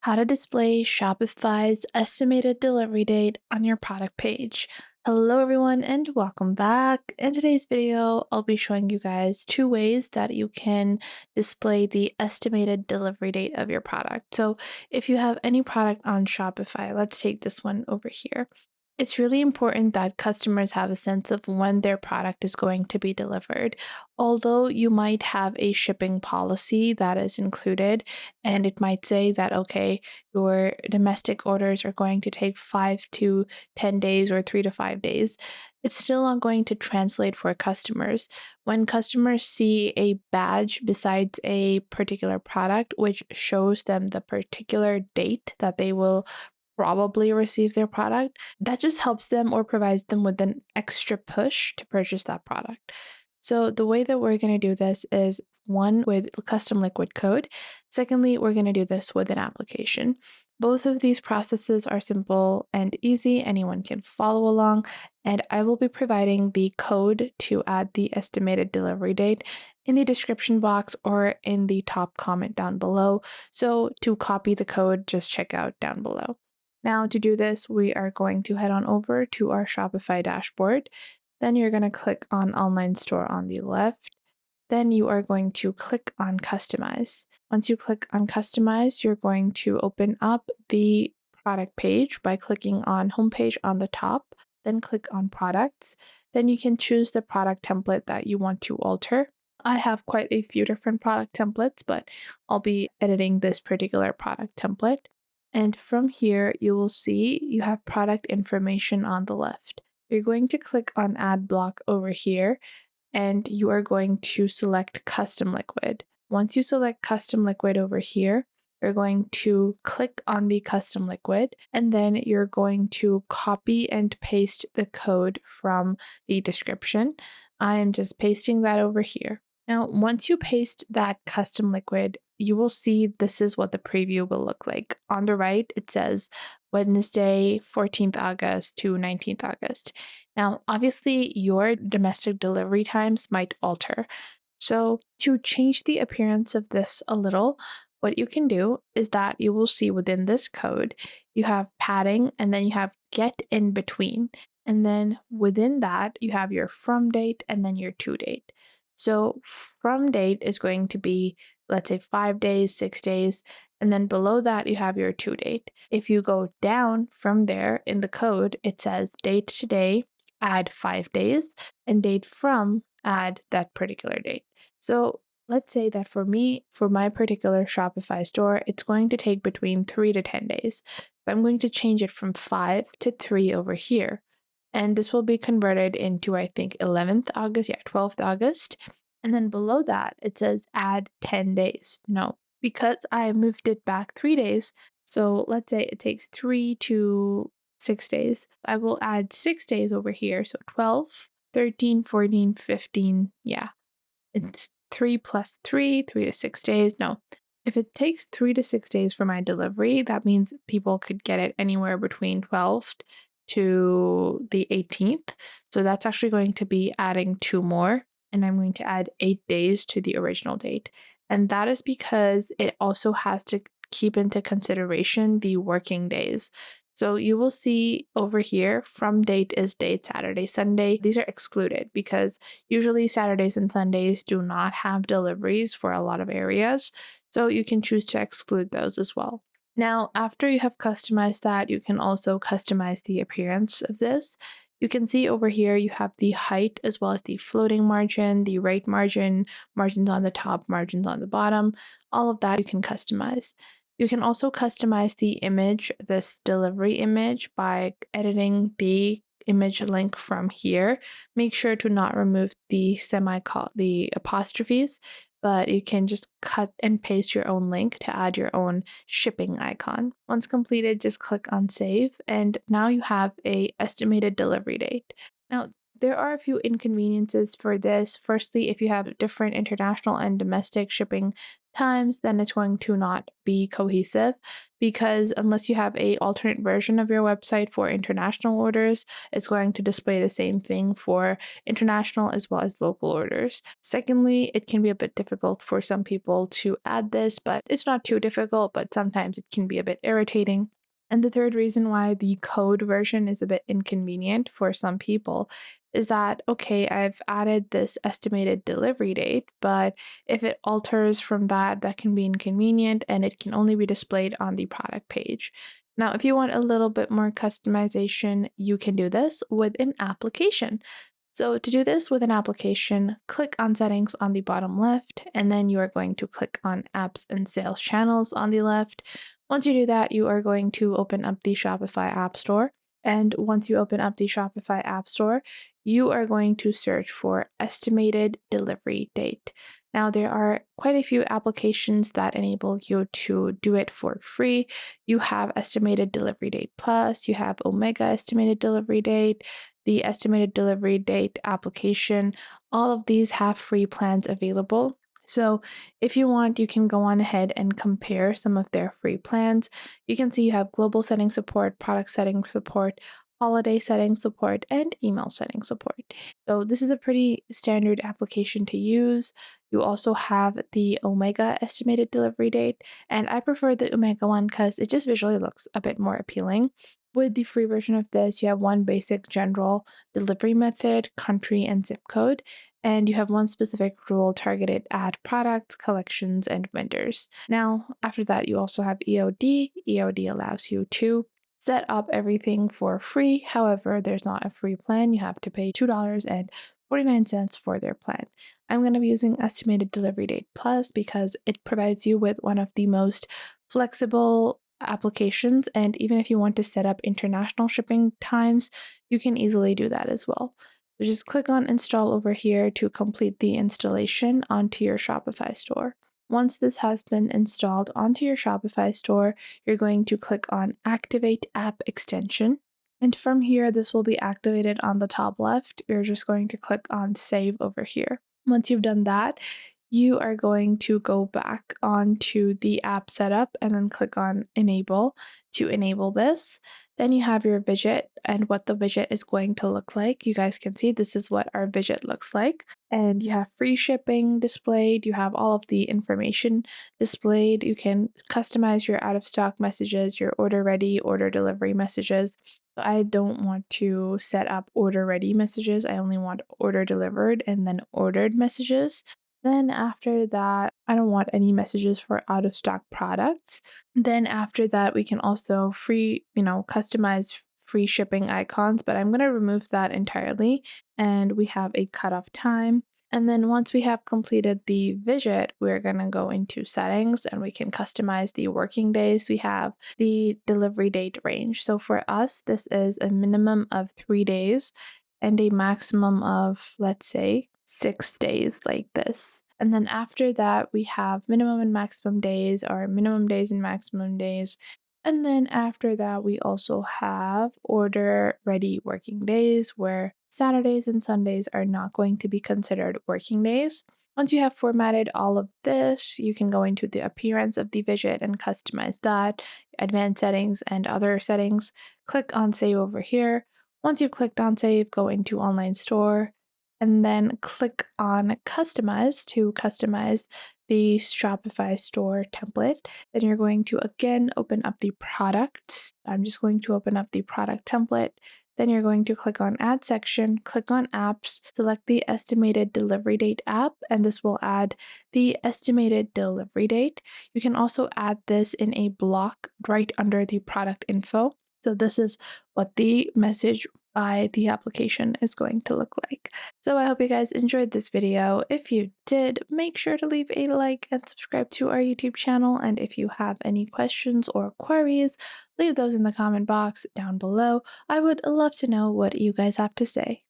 How to display Shopify's estimated delivery date on your product page. Hello, everyone, and welcome back. In today's video, I'll be showing you guys two ways that you can display the estimated delivery date of your product. So, if you have any product on Shopify, let's take this one over here. It's really important that customers have a sense of when their product is going to be delivered. Although you might have a shipping policy that is included, and it might say that, okay, your domestic orders are going to take 5 to 10 days or 3 to 5 days, it's still not going to translate for customers. When customers see a badge besides a particular product, which shows them the particular date that they will probably receive their product, that just helps them or provides them with an extra push to purchase that product. So the way that we're going to do this is one with custom liquid code. Secondly, we're going to do this with an application. Both of these processes are simple and easy. Anyone can follow along. And I will be providing the code to add the estimated delivery date in the description box or in the top comment down below. So to copy the code, just check out down below. Now to do this, we are going to head on over to our Shopify dashboard. Then you're going to click on Online Store on the left. Then you are going to click on Customize. Once you click on Customize, you're going to open up the product page by clicking on Homepage on the top, then click on Products. Then you can choose the product template that you want to alter. I have quite a few different product templates, but I'll be editing this particular product template. And from here, you will see you have product information on the left. You're going to click on Add Block over here, and you are going to select Custom Liquid. Once you select Custom Liquid over here, you're going to click on the Custom Liquid, and then you're going to copy and paste the code from the description. I am just pasting that over here. Now, once you paste that Custom Liquid, you will see this is what the preview will look like. On the right, it says Wednesday, 14th August to 19th August. Now, obviously, your domestic delivery times might alter. So, to change the appearance of this a little, what you can do is that you will see within this code, you have padding and then you have get in between. And then within that, you have your from date and then your to date. So, from date is going to be, let's say, 5 days, 6 days. And then below that, you have your to date. If you go down from there in the code, it says date today, add 5 days, and date from, add that particular date. So let's say that for me, for my particular Shopify store, it's going to take between 3 to 10 days. But I'm going to change it from 5 to 3 over here. And this will be converted into, I think, 11th August, 12th August. And then below that, it says add 10 days. No, because I moved it back 3 days. So let's say it takes 3 to 6 days. I will add 6 days over here. So 12, 13, 14, 15. Yeah, it's 3 plus 3, 3 to 6 days. No, if it takes 3 to 6 days for my delivery, that means people could get it anywhere between 12th to the 18th. So that's actually going to be adding two more, and I'm going to add 8 days to the original date. And that is because it also has to keep into consideration the working days. So you will see over here, from date is date, Saturday, Sunday. These are excluded because usually Saturdays and Sundays do not have deliveries for a lot of areas. So you can choose to exclude those as well. Now, after you have customized that, you can also customize the appearance of this. You can see over here, you have the height as well as the floating margin, the right margin, margins on the top, margins on the bottom. All of that you can customize. You can also customize the image, this delivery image, by editing the image link from here. Make sure to not remove the the apostrophes, but you can just cut and paste your own link to add your own shipping icon. Once completed, just click on save, and now you have a estimated delivery date. Now, there are a few inconveniences for this. Firstly, if you have different international and domestic shipping times, then it's going to not be cohesive because unless you have a alternate version of your website for international orders, it's going to display the same thing for international as well as local orders. Secondly, it can be a bit difficult for some people to add this, but it's not too difficult, but sometimes it can be a bit irritating. And the third reason why the code version is a bit inconvenient for some people is that, okay, I've added this estimated delivery date, but if it alters from that, that can be inconvenient and it can only be displayed on the product page. Now, if you want a little bit more customization, you can do this with an application. So to do this with an application, click on settings on the bottom left, and then you are going to click on apps and sales channels on the left. Once you do that, you are going to open up the Shopify App Store. And once you open up the Shopify App Store, you are going to search for estimated delivery date. Now, there are quite a few applications that enable you to do it for free. You have Estimated Delivery Date Plus, you have Omega Estimated Delivery Date, the Estimated Delivery Date application. All of these have free plans available. So, if you want, you can go on ahead and compare some of their free plans. You can see you have global setting support, product setting support, holiday setting support, and email setting support. So, this is a pretty standard application to use. You also have the Omega estimated delivery date, and I prefer the Omega one because it just visually looks a bit more appealing. With the free version of this, you have one basic general delivery method, country, and zip code, and you have one specific rule targeted at products, collections, and vendors. Now, after that, you also have EOD. EOD allows you to set up everything for free. However, there's not a free plan. You have to pay $2.49 for their plan. I'm going to be using Estimated Delivery Date Plus because it provides you with one of the most flexible applications. And even if you want to set up international shipping times, you can easily do that as well. So just click on install over here to complete the installation onto your Shopify store. Once this has been installed onto your Shopify store, you're going to click on Activate App Extension. And from here, this will be activated on the top left. You're just going to click on Save over here. Once you've done that, you are going to go back onto the app setup and then click on Enable to enable this. Then you have your widget and what the widget is going to look like. You guys can see this is what our widget looks like. And you have free shipping displayed. You have all of the information displayed. You can customize your out of stock messages, your order ready, order delivery messages. I don't want to set up order ready messages. I only want order delivered and then ordered messages. Then after that, I don't want any messages for out of stock products. Then after that, we can also customize free shipping icons, but I'm going to remove that entirely. And we have a cutoff time. And then once we have completed the widget, we're going to go into settings and we can customize the working days. We have the delivery date range. So for us, this is a minimum of 3 days and a maximum of, let's say, 6 days like this. And then after that, we have minimum and maximum days, or minimum days and maximum days. And then after that, we also have order ready working days where Saturdays and Sundays are not going to be considered working days. Once you have formatted all of this, you can go into the appearance of the widget and customize that, advanced settings and other settings. Click on save over here. Once you've clicked on save, go into online store and then click on customize to customize the Shopify store template. Then you're going to again open up the product. I'm just going to open up the product template. Then you're going to click on add section, click on apps, select the estimated delivery date app, and this will add the estimated delivery date. You can also add this in a block right under the product info. So this is what the message by the application is going to look like. So I hope you guys enjoyed this video. If you did, make sure to leave a like and subscribe to our YouTube channel. And if you have any questions or queries, leave those in the comment box down below. I would love to know what you guys have to say.